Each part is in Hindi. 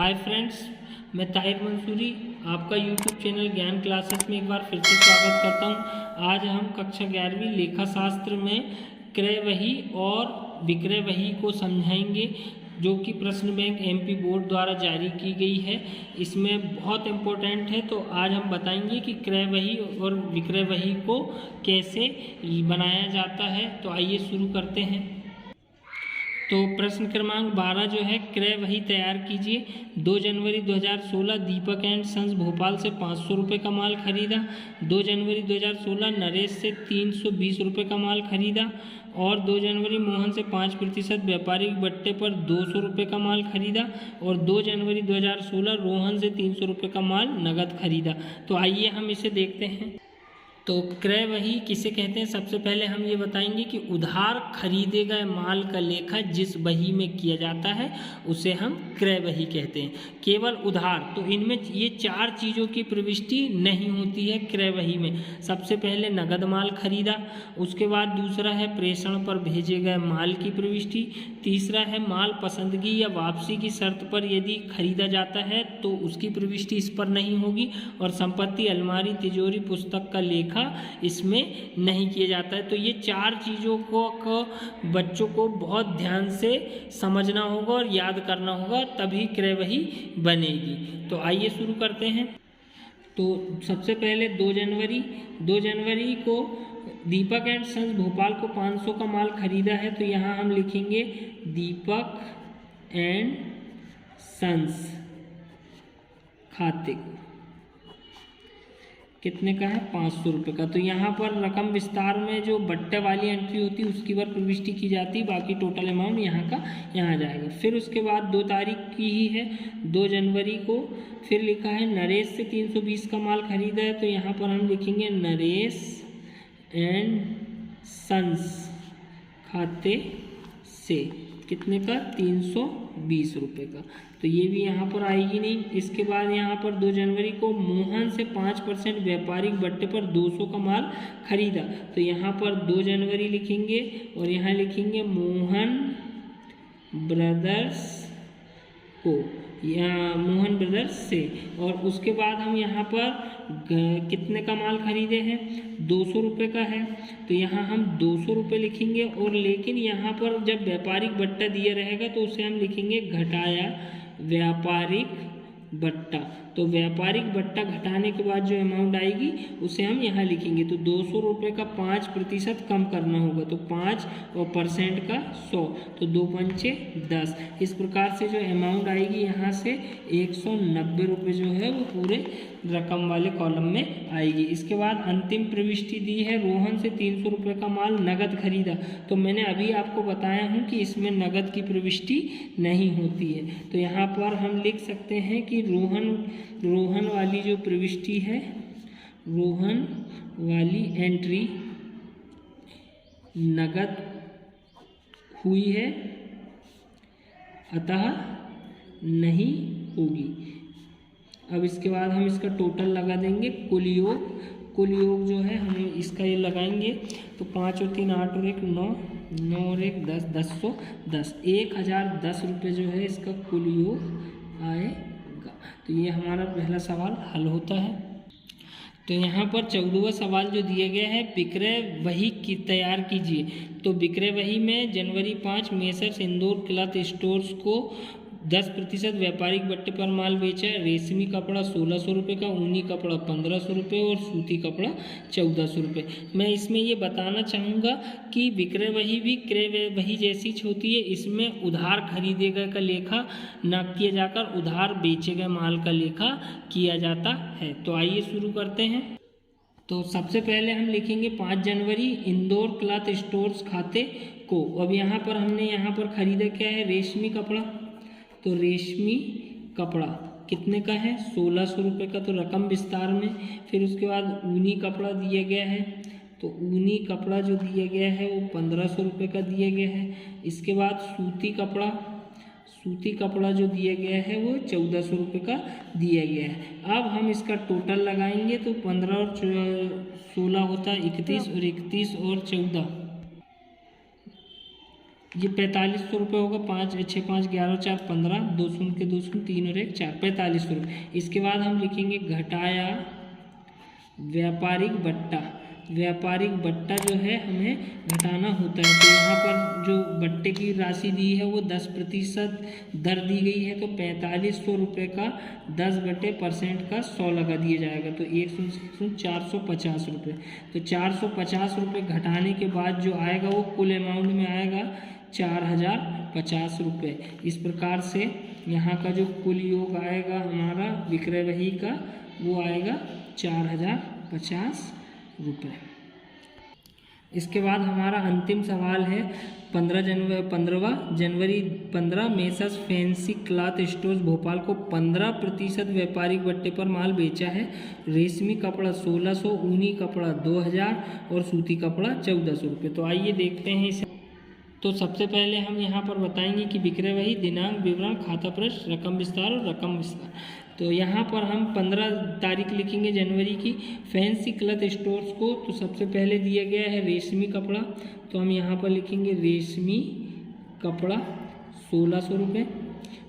हाय फ्रेंड्स, मैं ताहिर मंसूरी आपका यूट्यूब चैनल ज्ञान क्लासेस में एक बार फिर से स्वागत करता हूं। आज हम कक्षा 11वीं लेखा शास्त्र में क्रय वही और विक्रय वही को समझाएंगे, जो कि प्रश्न बैंक एमपी बोर्ड द्वारा जारी की गई है। इसमें बहुत इम्पोर्टेंट है, तो आज हम बताएंगे कि क्रय वही और विक्रय वही को कैसे बनाया जाता है। तो आइए शुरू करते हैं। तो प्रश्न क्रमांक 12 जो है, क्रय वही तैयार कीजिए। 2 जनवरी 2016 दीपक एंड सन्स भोपाल से 500 रुपये का माल खरीदा। 2 जनवरी 2016 नरेश से 320 रुपये का माल खरीदा। और 2 जनवरी मोहन से 5% व्यापारिक बट्टे पर 200 रुपये का माल खरीदा। और 2 जनवरी 2016 रोहन से 300 रुपये का माल नगद खरीदा। तो आइए हम इसे देखते हैं। तो क्रय वही किसे कहते हैं, सबसे पहले हम ये बताएंगे कि उधार खरीदे गए माल का लेखा जिस वही में किया जाता है उसे हम क्रय वही कहते हैं। केवल उधार, तो इनमें ये 4 चीज़ों की प्रविष्टि नहीं होती है क्रय वही में। सबसे पहले नगद माल खरीदा, उसके बाद दूसरा है प्रेषण पर भेजे गए माल की प्रविष्टि, तीसरा है माल पसंदगी या वापसी की शर्त पर यदि खरीदा जाता है तो उसकी प्रविष्टि इस पर नहीं होगी, और संपत्ति, अलमारी, तिजोरी, पुस्तक का लेखा इसमें नहीं किया जाता है। तो ये 4 चीज़ों को बच्चों को बहुत ध्यान से समझना होगा और याद करना होगा, तभी क्रय वही बनेगी। तो आइए शुरू करते हैं। तो सबसे पहले 2 जनवरी को दीपक एंड सन्स भोपाल को 500 का माल खरीदा है। तो यहाँ हम लिखेंगे दीपक एंड सन्स खाते को कितने का है, 500 रुपये का। तो यहाँ पर रकम विस्तार में जो बट्टे वाली एंट्री होती है उसकी पर प्रविष्टि की जाती है, बाकी टोटल अमाउंट यहाँ का यहाँ जाएगा। फिर उसके बाद 2 तारीख की ही है, 2 जनवरी को फिर लिखा है नरेश से 320 का माल खरीदा है। तो यहाँ पर हम लिखेंगे नरेश एंड सन्स खाते से कितने का, 320 रुपये का। तो ये भी यहाँ पर आएगी नहीं। इसके बाद यहाँ पर 2 जनवरी को मोहन से 5% व्यापारिक बट्टे पर 200 का माल खरीदा। तो यहाँ पर 2 जनवरी लिखेंगे और यहाँ लिखेंगे मोहन ब्रदर्स को, या मोहन ब्रदर्स से। और उसके बाद हम यहाँ पर कितने का माल खरीदे हैं, 200 रुपये का है। तो यहाँ हम 200 रुपये लिखेंगे, और लेकिन यहाँ पर जब व्यापारिक बट्टा दिया रहेगा तो उसे हम लिखेंगे घटाया व्यापारिक बट्टा। तो व्यापारिक बट्टा घटाने के बाद जो अमाउंट आएगी उसे हम यहाँ लिखेंगे। तो 200 रुपये का 5% कम करना होगा, तो 5 और परसेंट का 100, तो 2 पंचे 10। इस प्रकार से जो अमाउंट आएगी यहाँ से 190 रुपये जो है वो पूरे रकम वाले कॉलम में आएगी। इसके बाद अंतिम प्रविष्टि दी है, रोहन से 300 रुपये का माल नगद खरीदा। तो मैंने अभी आपको बताया हूँ कि इसमें नगद की प्रविष्टि नहीं होती है। तो यहाँ पर हम लिख सकते हैं कि रोहन वाली जो प्रविष्टि है, रोहन वाली एंट्री नगद हुई है, अतः नहीं होगी। अब इसके बाद हम इसका टोटल लगा देंगे। कुल योग जो है हम इसका ये लगाएंगे। तो 5 और 3 8 और 1 9, 9 और 1 10, 1010, 1010 रुपये जो है इसका कुल योग आएगा। तो ये हमारा पहला सवाल हल होता है। तो यहाँ पर 14वां सवाल जो दिया गया है, विक्रय वही की तैयार कीजिए। तो विक्रय वही में जनवरी 5 मेसर्स इंदौर क्लॉथ स्टोर्स को 10% व्यापारिक बट्टे पर माल बेचा। रेशमी कपड़ा 1600 रुपये का, ऊनी कपड़ा 1500 रुपये और सूती कपड़ा 1400 रुपये। मैं इसमें ये बताना चाहूँगा कि विक्रय वही भी क्रय वही जैसी होती है। इसमें उधार खरीदे गए का लेखा न किया जाकर उधार बेचे गए माल का लेखा किया जाता है। तो आइए शुरू करते हैं। तो सबसे पहले हम लिखेंगे 5 जनवरी इंदौर क्लॉथ स्टोर्स खाते को। अब यहाँ पर हमने यहाँ पर खरीदा क्या है, रेशमी कपड़ा। तो रेशमी कपड़ा कितने का है, 1600 रुपये का, तो रकम विस्तार में। फिर उसके बाद ऊनी कपड़ा दिया गया है। तो ऊनी कपड़ा जो दिया गया है वो 1500 रुपये का दिया गया है। इसके बाद सूती कपड़ा जो दिया गया है वो 1400 रुपये का दिया गया है। अब हम इसका टोटल लगाएंगे तो 15 और 16 होता है 31, और 31 और 14 ये 4500 रुपये होगा। 5 6 5 11 4 15, 2 शून्य के 2 शून्य, 3 और 1 4, 4500 रुपये। इसके बाद हम लिखेंगे घटाया व्यापारिक बट्टा। व्यापारिक बट्टा जो है हमें घटाना होता है, तो यहाँ पर जो बट्टे की राशि दी है वो 10% दर दी गई है, तो 4500 रुपये का 10% का 100 लगा दिया जाएगा, तो 450 रुपये। तो 450 रुपये घटाने के बाद जो आएगा वो कुल अमाउंट में आएगा 4050 रुपये। इस प्रकार से यहाँ का जो कुल योग आएगा हमारा विक्रय वही का वो आएगा 4050 रुपये। इसके बाद हमारा अंतिम सवाल है 15 जनवरी 15 messrs fancy cloth stores Bhopal को 15% व्यापारिक बट्टे पर माल बेचा है। रेशमी कपड़ा 1600, ऊनी कपड़ा 2000 और सूती कपड़ा 1400 रुपये। तो आइए देखते हैं इसे। तो सबसे पहले हम यहाँ पर बताएंगे कि विक्रय वही, दिनांक, विवरण, खाता प्रश्न, रकम विस्तार और रकम विस्तार। तो यहाँ पर हम 15 तारीख लिखेंगे जनवरी की। फैंसी क्लॉथ स्टोर्स को तो सबसे पहले दिया गया है रेशमी कपड़ा, तो हम यहाँ पर लिखेंगे रेशमी कपड़ा 1600 रुपये।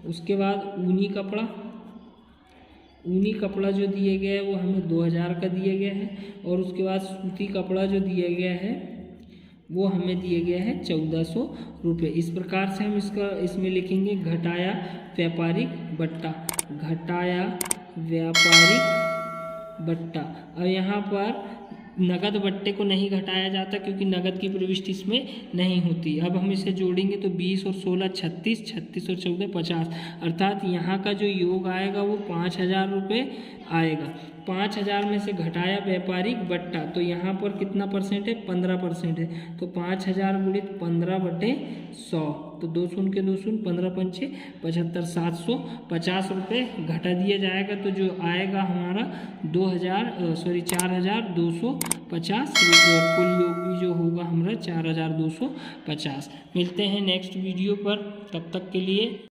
उसके बाद ऊनी कपड़ा जो दिया गया है वो हमें 2000 का दिया गया है। और उसके बाद सूती कपड़ा जो दिया गया है वो हमें दिया गया है 1400 रुपये। इस प्रकार से हम इसमें लिखेंगे घटाया व्यापारिक बट्टा, घटाया व्यापारिक बट्टा। और यहाँ पर नगद बट्टे को नहीं घटाया जाता क्योंकि नगद की प्रविष्टि इसमें नहीं होती। अब हम इसे जोड़ेंगे तो 20 और 16 36, 36 और 14 50, अर्थात यहाँ का जो योग आएगा वो 5000 रुपये आएगा। 5000 में से घटाया व्यापारिक बट्टा, तो यहाँ पर कितना परसेंट है? 15% है, तो 5000 गुणित 15/100, तो 2 शून्य के 2 शून्य, 15 पंचे 75, 750 रुपये घटा दिया जाएगा। तो जो आएगा हमारा 4250 रुपये, और कुल योग भी जो होगा हमारा 4250। मिलते हैं नेक्स्ट वीडियो पर, तब तक के लिए।